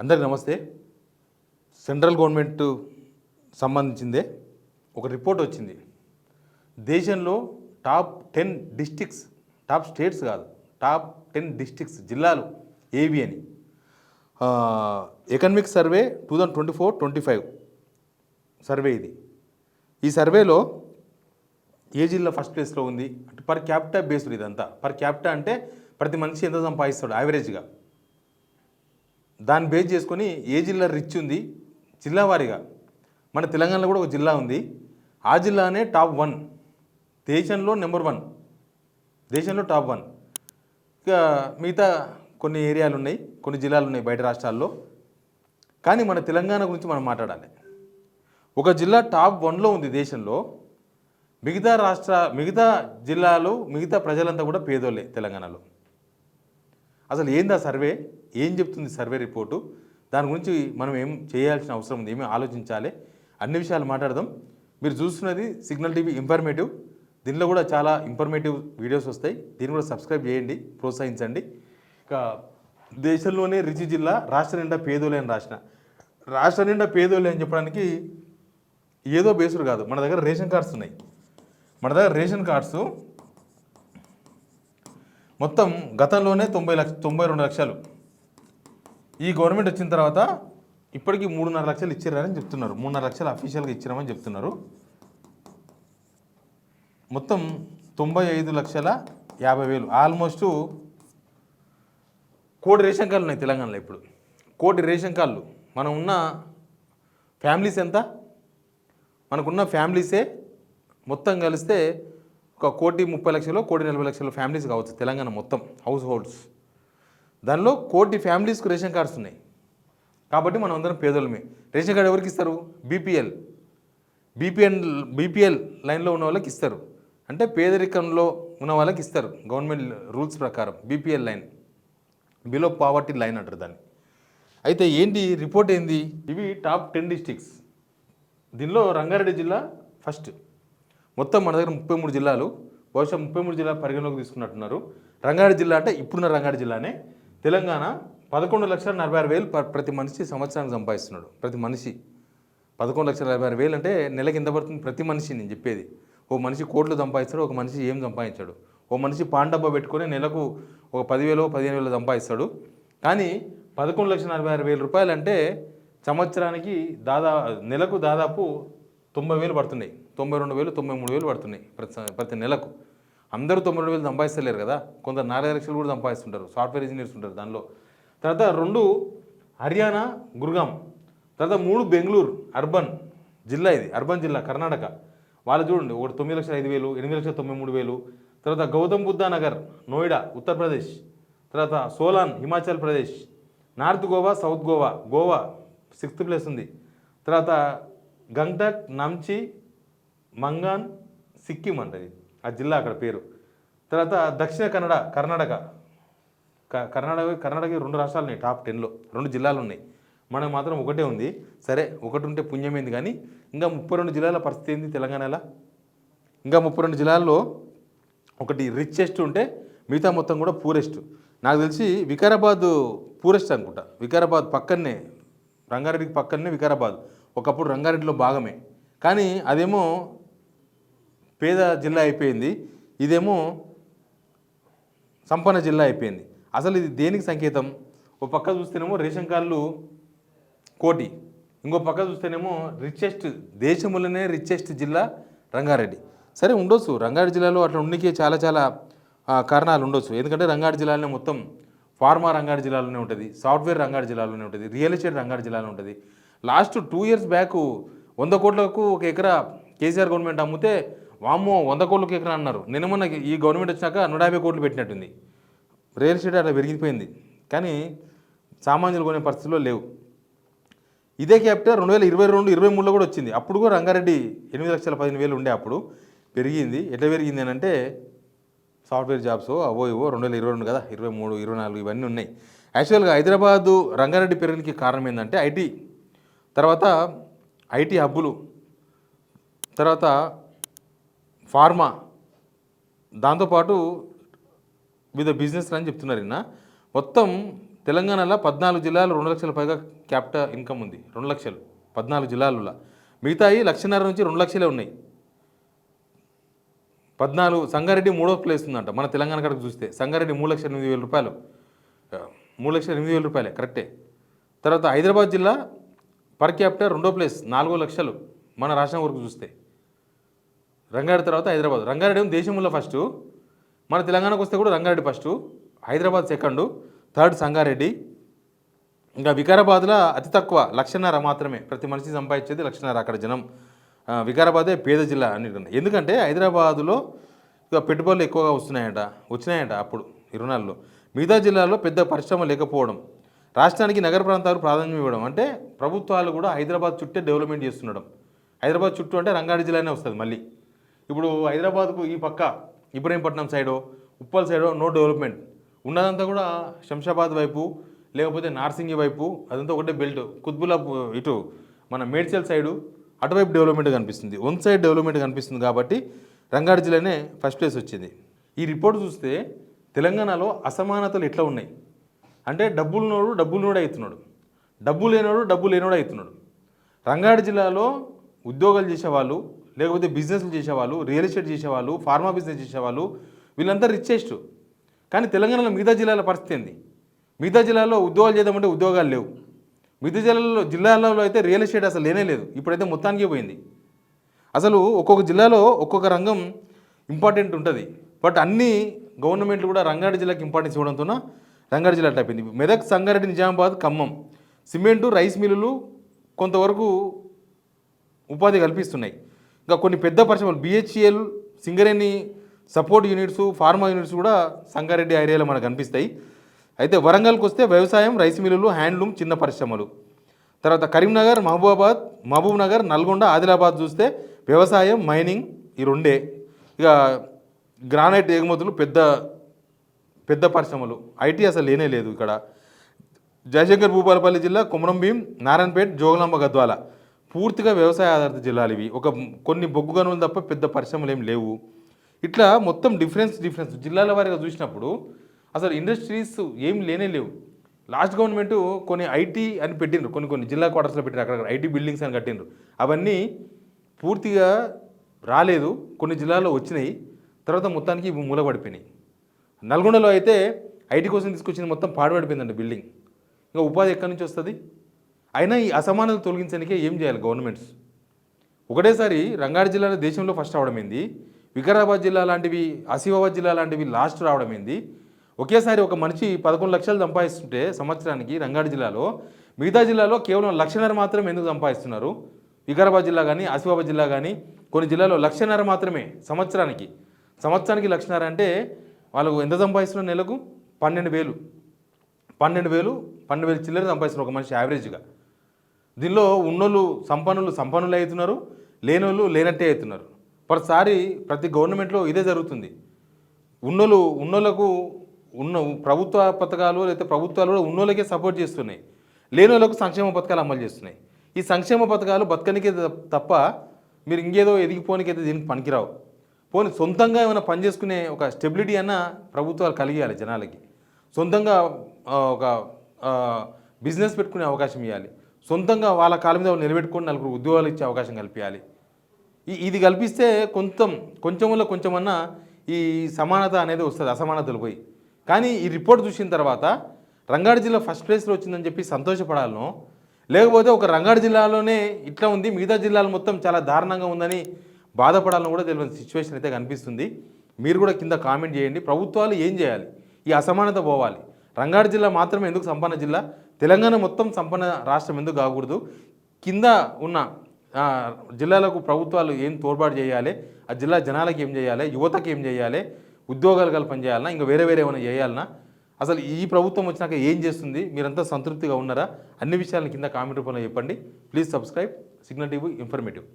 అందరికీ నమస్తే. Central government సంబంధించిందే ఒక రిపోర్ట్ వచ్చింది. దేశంలో టాప్ 10 డిస్ట్రిక్ట్స్, టాప్ స్టేట్స్ కాదు, టాప్ 10 డిస్ట్రిక్ట్స్ జిల్లాలు ఏవి అని ఎకనామిక్ సర్వే 2024-25 సర్వే ఇది. ఈ సర్వేలో ఏ జిల్లా ఫస్ట్ ప్లేస్లో ఉంది అంటే పర్ క్యాపిటా బేస్డ్. ఇదంతా పర్ క్యాపిటా అంటే ప్రతి మనిషి ఎంత సంపాదిస్తాడు యావరేజ్గా, దాన్ని బేస్ చేసుకొని ఏ జిల్లా రిచ్ ఉంది జిల్లా వారీగా. మన తెలంగాణలో కూడా ఒక జిల్లా ఉంది, ఆ జిల్లానే టాప్ 1, దేశంలో నెంబర్ 1, దేశంలో టాప్ 1. ఇక మిగతా కొన్ని ఏరియాలు ఉన్నాయి, కొన్ని జిల్లాలు ఉన్నాయి బయట రాష్ట్రాల్లో. కానీ మన తెలంగాణ గురించి మనం మాట్లాడాలి. ఒక జిల్లా టాప్ 1లో ఉంది దేశంలో, మిగతా జిల్లాలో మిగతా ప్రజలంతా కూడా పేదోళ్ళే తెలంగాణలో. అసలు ఏంది ఆ సర్వే, ఏం చెప్తుంది సర్వే రిపోర్టు, దాని గురించి మనం ఏం చేయాల్సిన అవసరం ఉంది, ఏమీ ఆలోచించాలి, అన్ని విషయాలు మాట్లాడదాం. మీరు చూస్తున్నది సిగ్నల్ టీవీ ఇన్ఫర్మేటివ్. దీనిలో కూడా చాలా ఇన్ఫర్మేటివ్ వీడియోస్ వస్తాయి, దీన్ని కూడా సబ్స్క్రైబ్ చేయండి, ప్రోత్సహించండి. ఇక దేశంలోనే రిచ్ జిల్లా, రాష్ట్ర నిండా పేదోలే అని రాష్ట్ర నిండా పేదోలే అని చెప్పడానికి ఏదో బేసుడు కాదు. మన దగ్గర రేషన్ కార్డ్స్ ఉన్నాయి. మన దగ్గర రేషన్ కార్డ్స్ మొత్తం గతంలోనే 92 లక్షలు. ఈ గవర్నమెంట్ వచ్చిన తర్వాత ఇప్పటికీ 3.5 లక్షలు ఇచ్చారని చెప్తున్నారు. 3.5 లక్షలు అఫీషియల్గా ఇచ్చారని చెప్తున్నారు. మొత్తం 95,50,000, ఆల్మోస్ట్ 1 కోటి రేషన్ కార్డులు ఉన్నాయి తెలంగాణలో. ఇప్పుడు 1 కోటి రేషన్ కార్డులు. మనం ఉన్న ఫ్యామిలీస్ ఎంత, మనకున్న ఫ్యామిలీసే మొత్తం కలిస్తే 1,30,00,000, 1,40,00,000 ఫ్యామిలీస్ కావచ్చు తెలంగాణ మొత్తం హౌస్ హోల్డ్స్. దానిలో 1 కోటి ఫ్యామిలీస్కి రేషన్ కార్డ్స్ ఉన్నాయి. కాబట్టి మనం అందరం పేదోళ్ళమే. రేషన్ కార్డు ఎవరికి ఇస్తారు? బీపీఎల్ లైన్లో ఉన్న వాళ్ళకి ఇస్తారు, అంటే పేదరికంలో ఉన్న వాళ్ళకి ఇస్తారు. గవర్నమెంట్ రూల్స్ ప్రకారం BPL line, below poverty line అంటారు దాన్ని. అయితే ఏంటి రిపోర్ట్ ఏంది? ఇవి టాప్ 10 డిస్ట్రిక్ట్స్. దీనిలో రంగారెడ్డి జిల్లా ఫస్ట్. మొత్తం మన దగ్గర 33 జిల్లాలు, బహుశా 33 జిల్లా పరిగణలోకి తీసుకున్నట్టున్నారు. రంగారెడ్డి జిల్లా అంటే ఇప్పుడున్న రంగారెడ్డి జిల్లానే. తెలంగాణ 11,46,000 ప్రతి మనిషి సంవత్సరానికి సంపాదిస్తున్నాడు. ప్రతి మనిషి 11,46,000 అంటే నెలకి ఎంత పడుతుంది? ప్రతి మనిషి నేను చెప్పేది. ఓ మనిషి కోట్లు సంపాదిస్తాడు, ఒక మనిషి ఏం సంపాదించాడు. ఓ మనిషి పాన్ డబ్బా పెట్టుకొని నెలకు ఒక 10,000, 15,000 సంపాదిస్తాడు. కానీ 11,46,000 రూపాయలు అంటే సంవత్సరానికి నెలకు దాదాపు 90,000 పడుతున్నాయి. 92,000, 93,000 పడుతున్నాయి ప్రతి నెలకు. అందరూ 92,000 సంపాదిస్తలేరు కదా, కొందరు 4 లక్షలు కూడా సంపాదిస్తుంటారు. సాఫ్ట్వేర్ ఇంజనీర్స్ ఉంటారు దానిలో. తర్వాత 2 హర్యానా గుర్గాం, తర్వాత 3 బెంగళూరు అర్బన్ జిల్లా. ఇది అర్బన్ జిల్లా కర్ణాటక. వాళ్ళు చూడండి, ఒకటి 9,05,000, 8,93,000. తర్వాత గౌతమ్ బుద్ధ నగర్ నోయిడా ఉత్తరప్రదేశ్. తర్వాత Solang Himachal Pradesh. North Goa, south Goa 6th place ఉంది. తర్వాత గంగ్టక్, నామ్చి, మంగాన్ సిక్కిం అంటది ఆ జిల్లా, అక్కడ పేరు. తర్వాత దక్షిణ కర్ణాటక 2 రాష్ట్రాలు ఉన్నాయి టాప్ 10లో, 2 జిల్లాలు ఉన్నాయి. మనకు మాత్రం ఒకటే ఉంది. సరే, ఒకటి ఉంటే పుణ్యమైంది. కానీ ఇంకా 32 జిల్లాల పరిస్థితి ఏంది తెలంగాణలో? ఇంకా 32 జిల్లాల్లో ఒకటి రిచెస్ట్ ఉంటే మిగతా మొత్తం కూడా పూరెస్ట్. నాకు తెలిసి వికారాబాద్ పూరెస్ట్ అనుకుంటా. వికారాబాద్ పక్కనే, రంగారెడ్డికి పక్కనే వికారాబాద్. ఒకప్పుడు రంగారెడ్డిలో భాగమే, కానీ అదేమో పేద జిల్లా అయిపోయింది, ఇదేమో సంపన్న జిల్లా అయిపోయింది. అసలు ఇది దేనికి సంకేతం? ఒక పక్క చూస్తేనేమో రేషన్ కార్డులు 1 కోటి, ఇంకో పక్క చూస్తేనేమో దేశంలోనే రిచెస్ట్ జిల్లా రంగారెడ్డి. సరే, ఉండొచ్చు రంగారెడ్డి జిల్లాలో అట్లా ఉండడానికి చాలా కారణాలు ఉండొచ్చు. ఎందుకంటే రంగారెడ్డి జిల్లాలోనే మొత్తం ఫార్మా రంగారెడ్డి జిల్లాలోనే ఉంటుంది, సాఫ్ట్వేర్ రంగారెడ్డి జిల్లాలోనే ఉంటుంది, రియల్ ఎస్టేట్ రంగారెడ్డి జిల్లాలో ఉంటుంది. లాస్ట్ 2 ఇయర్స్ బ్యాక్ 100 కోట్లకు ఒక ఎకరా కేసీఆర్ గవర్నమెంట్ అమ్మితే వామ్మో 100 కోట్లకు ఎకరా అన్నారు. నిన్న మొన్న ఈ గవర్నమెంట్ వచ్చినాక 150 కోట్లు పెట్టినట్టుంది. రియల్ ఎస్టేట్ అట్లా పెరిగిపోయింది, కానీ సామాన్యులు కొనే పరిస్థితుల్లో లేవు. ఇదే క్యాపిటల్ 2022-23లో కూడా వచ్చింది. అప్పుడు కూడా రంగారెడ్డి 8,15,000 ఉండే, అప్పుడు పెరిగింది. ఎట్లా పెరిగింది అని అంటే సాఫ్ట్వేర్ జాబ్స్ అవో ఇవో 2022 కదా, 23, 24 ఇవన్నీ ఉన్నాయి. యాక్చువల్గా హైదరాబాదు రంగారెడ్డి పెరగడానికి కారణం ఏంటంటే ఐటీ హబ్బులు, తర్వాత ఫార్మా, దాంతోపాటు వివిధ బిజినెస్లు అని చెప్తున్నారు. మొత్తం తెలంగాణలో 14 జిల్లాలు 2 లక్షల పైగా క్యాపిటల్ ఇన్కమ్ ఉంది. 2 లక్షలు 14 జిల్లాలలో. మిగతాయి 1,50,000 నుంచి 2 లక్షలే ఉన్నాయి. 14 సంగారెడ్డి 3వ ప్లేస్ ఉందంట మన తెలంగాణ కాడికి చూస్తే. సంగారెడ్డి 3,08,000 రూపాయలు, 3,08,000 రూపాయలే కరెక్టే. తర్వాత హైదరాబాద్ జిల్లా పర్ క్యాపిటల్ 2వ ప్లేస్ 4 లక్షలు మన రాష్ట్రం వరకు చూస్తే. రంగారెడ్డి తర్వాత హైదరాబాద్. రంగారెడ్డి ఏమో దేశంలో ఫస్టు, మన తెలంగాణకు వస్తే కూడా Rangareddy first, Hyderabad second, third Sangareddy. ఇంకా వికారాబాద్లో అతి తక్కువ 1,50,000 మాత్రమే ప్రతి మనిషి సంపాదించేది 1,50,000 అక్కడ జనం. వికారాబాదే పేద జిల్లా అన్నిటికన్నా. ఎందుకంటే హైదరాబాదులో ఇక పెట్టుబడులు ఎక్కువగా వచ్చినాయంట అప్పుడు 24లో. మిగతా జిల్లాల్లో పెద్ద పరిశ్రమ లేకపోవడం, రాష్ట్రానికి నగర ప్రాంతాలకు ప్రాధాన్యం ఇవ్వడం, అంటే ప్రభుత్వాలు కూడా హైదరాబాద్ చుట్టే డెవలప్మెంట్ చేస్తుండడం. హైదరాబాద్ చుట్టూ అంటే రంగారెడ్డి జిల్లానే వస్తుంది మళ్ళీ. ఇప్పుడు హైదరాబాద్కు ఈ పక్క ఇబ్రహీంపట్నం సైడో ఉప్పల్ సైడో నో డెవలప్మెంట్, ఉన్నదంతా కూడా శంషాబాద్ వైపు లేకపోతే నార్సింగి వైపు, అదంతా ఒకటే బెల్ట్. కుత్బుల్లా ఇటు మన మేడ్చల్ సైడు అటువైపు డెవలప్మెంట్ కనిపిస్తుంది, వన్ సైడ్ డెవలప్మెంట్ కనిపిస్తుంది. కాబట్టి రంగారెడ్డి జిల్లానే ఫస్ట్ ప్లేస్ వచ్చింది. ఈ రిపోర్ట్ చూస్తే తెలంగాణలో అసమానతలు ఎట్లా ఉన్నాయి అంటే డబ్బులున్నోడు డబ్బులునోడు అవుతున్నాడు, డబ్బు లేనోడు డబ్బు లేనోడు అవుతున్నాడు. రంగారెడ్డి జిల్లాలో ఉద్యోగాలు చేసేవాళ్ళు, లేకపోతే బిజినెస్లు చేసేవాళ్ళు, రియల్ ఎస్టేట్ చేసేవాళ్ళు, ఫార్మా బిజినెస్ చేసేవాళ్ళు, వీళ్ళంతా రిచెస్ట్. కానీ తెలంగాణలో మిగతా జిల్లాల పరిస్థితి ఏంది? మిగతా జిల్లాలో ఉద్యోగాలు చేద్దామంటే ఉద్యోగాలు లేవు. మిగతా జిల్లాలలో అయితే రియల్ ఎస్టేట్ అసలు లేనే లేదు. ఇప్పుడైతే మొత్తానికి పోయింది. అసలు ఒక్కొక్క జిల్లాలో ఒక్కొక్క రంగం ఇంపార్టెంట్ ఉంటుంది. బట్ అన్ని గవర్నమెంట్లు కూడా రంగారెడ్డి జిల్లాకి ఇంపార్టెన్స్ ఇవ్వడంతో రంగారెడ్డి జిల్లా అయిపోయింది. మెదక్, సంగారెడ్డి, నిజామాబాద్, ఖమ్మం సిమెంటు, రైస్ మిల్లులు కొంతవరకు ఉపాధి కల్పిస్తున్నాయి. ఇంకా కొన్ని పెద్ద పరిశ్రమలు BHEL, Singareni support units, pharma units కూడా సంగారెడ్డి ఏరియాలో మనకు కనిపిస్తాయి. అయితే వరంగల్కి వస్తే వ్యవసాయం, రైస్ మిల్లులు, హ్యాండ్లూమ్, చిన్న పరిశ్రమలు. తర్వాత కరీంనగర్, మహబూబ్ నగర్, నల్గొండ, ఆదిలాబాద్ చూస్తే వ్యవసాయం, మైనింగ్ ఈ రెండే. ఇక గ్రానైట్ ఎగుమతులు పెద్ద పరిశ్రమలు. IT అసలు లేనే లేదు ఇక్కడ. జయశంకర్ భూపాలపల్లి జిల్లా, కొమరంభీం, నారాయణపేట్, జోగులాంబ, గద్వాల పూర్తిగా వ్యవసాయ ఆధారిత జిల్లాలు ఇవి. కొన్ని బొగ్గు గనులు తప్ప పెద్ద పరిశ్రమలు ఏం లేవు. ఇట్లా మొత్తం డిఫరెన్స్ జిల్లాల వారీగా చూసినప్పుడు అసలు ఇండస్ట్రీస్ ఏం లేనే లేవు. లాస్ట్ గవర్నమెంట్ కొన్ని IT అని పెట్టిండ్రు, కొన్ని జిల్లా క్వార్టర్స్లో పెట్టిండ్రు, అక్కడ IT బిల్డింగ్స్ అని కట్టిండ్రు. అవన్నీ పూర్తిగా రాలేదు, కొన్ని జిల్లాల్లో వచ్చినాయి, తర్వాత మొత్తానికి మూలపడిపోయినాయి. నల్గొండలో అయితే IT కోసం తీసుకొచ్చింది మొత్తం పాడుపడిపోయిందండి బిల్డింగ్. ఇంకా ఉపాధి ఎక్కడి నుంచి వస్తుంది? అయినా ఈ అసమానతలు తొలగించడానికే ఏం చేయాలి గవర్నమెంట్స్? ఒకటేసారి రంగారెడ్డి జిల్లాలో దేశంలో ఫస్ట్ రావడం ఏంది, వికారాబాద్ జిల్లా లాంటివి, ఆసిఫాబాద్ జిల్లా లాంటివి లాస్ట్ రావడం ఏంది? ఒకేసారి ఒక మనిషి 11 లక్షలు సంపాదిస్తుంటే సంవత్సరానికి రంగారెడ్డి జిల్లాలో, మిగతా జిల్లాలో కేవలం 1,50,000 మాత్రమే ఎందుకు సంపాదిస్తున్నారు? వికారాబాద్ జిల్లా కానీ ఆసిఫాబాద్ జిల్లా కానీ కొన్ని జిల్లాలో 1,50,000 మాత్రమే సంవత్సరానికి 1,50,000 అంటే వాళ్ళు ఎంత సంపాదిస్తున్నారు? నెలకు 12,000 చిల్లర సంపాదిస్తున్నారు ఒక మనిషి యావరేజ్గా. దీనిలో ఉన్నోళ్ళు సంపన్నులు అవుతున్నారు, లేనోళ్ళు లేనట్టే అవుతున్నారు. ప్రతి గవర్నమెంట్లో ఇదే జరుగుతుంది. ఉన్నోళ్ళకు ఉన్న ప్రభుత్వ పథకాలు లేకపోతే ప్రభుత్వాలు కూడా ఉన్నోళ్ళకే సపోర్ట్ చేస్తున్నాయి, లేనోళ్ళకు సంక్షేమ పథకాలు అమలు చేస్తున్నాయి. ఈ సంక్షేమ పథకాలు బతకనికే తప్ప మీరు ఇంకేదో ఎదిగిపోనికైతే దీనికి పనికిరావు. పోనీ సొంతంగా ఏమైనా పని చేసుకునే ఒక స్టెబిలిటీ అన్న ప్రభుత్వాలు కలిగియాలి జనాలకి. సొంతంగా ఒక బిజినెస్ పెట్టుకునే అవకాశం ఇవ్వాలి. సొంతంగా వాళ్ళ కాళ్ళ మీద నిలబెట్టుకొని నలుగురు ఉద్యోగాలు ఇచ్చే అవకాశం కల్పించాలి. ఇది కల్పిస్తే కొంచెమన్నా ఈ సమానత అనేది వస్తుంది, అసమానతలు పోయి. కానీ ఈ రిపోర్ట్ చూసిన తర్వాత రంగారెడ్డి జిల్లా ఫస్ట్ ప్లేస్లో వచ్చిందని చెప్పి సంతోషపడాలనో, లేకపోతే ఒక రంగారెడ్డి జిల్లాలోనే ఇట్లా ఉంది, మిగతా జిల్లాలు మొత్తం చాలా దారుణంగా ఉందని బాధపడాలని కూడా తెలియని సిచ్యువేషన్ అయితే కనిపిస్తుంది. మీరు కూడా కింద కామెంట్ చేయండి. ప్రభుత్వాలు ఏం చేయాలి? ఈ అసమానత పోవాలి. రంగారెడ్డి జిల్లా మాత్రమే ఎందుకు సంపన్న జిల్లా? తెలంగాణ మొత్తం సంపన్న రాష్ట్రం ఎందుకు కాకూడదు? కింద ఉన్న జిల్లాలకు ప్రభుత్వాలు ఏం తోడ్పాటు చేయాలి? ఆ జిల్లా జనాలకి ఏం చేయాలి? యువతకి ఏం చేయాలి? ఉద్యోగాలు కల్పన చేయాలన్నా, ఇంకా వేరే ఏమైనా చేయాలన్నా? అసలు ఈ ప్రభుత్వం వచ్చినాక ఏం చేస్తుంది? మీరంతా సంతృప్తిగా ఉన్నారా? అన్ని విషయాలను కింద కామెంట్ రూపంలో చెప్పండి. Please subscribe signal TV informative.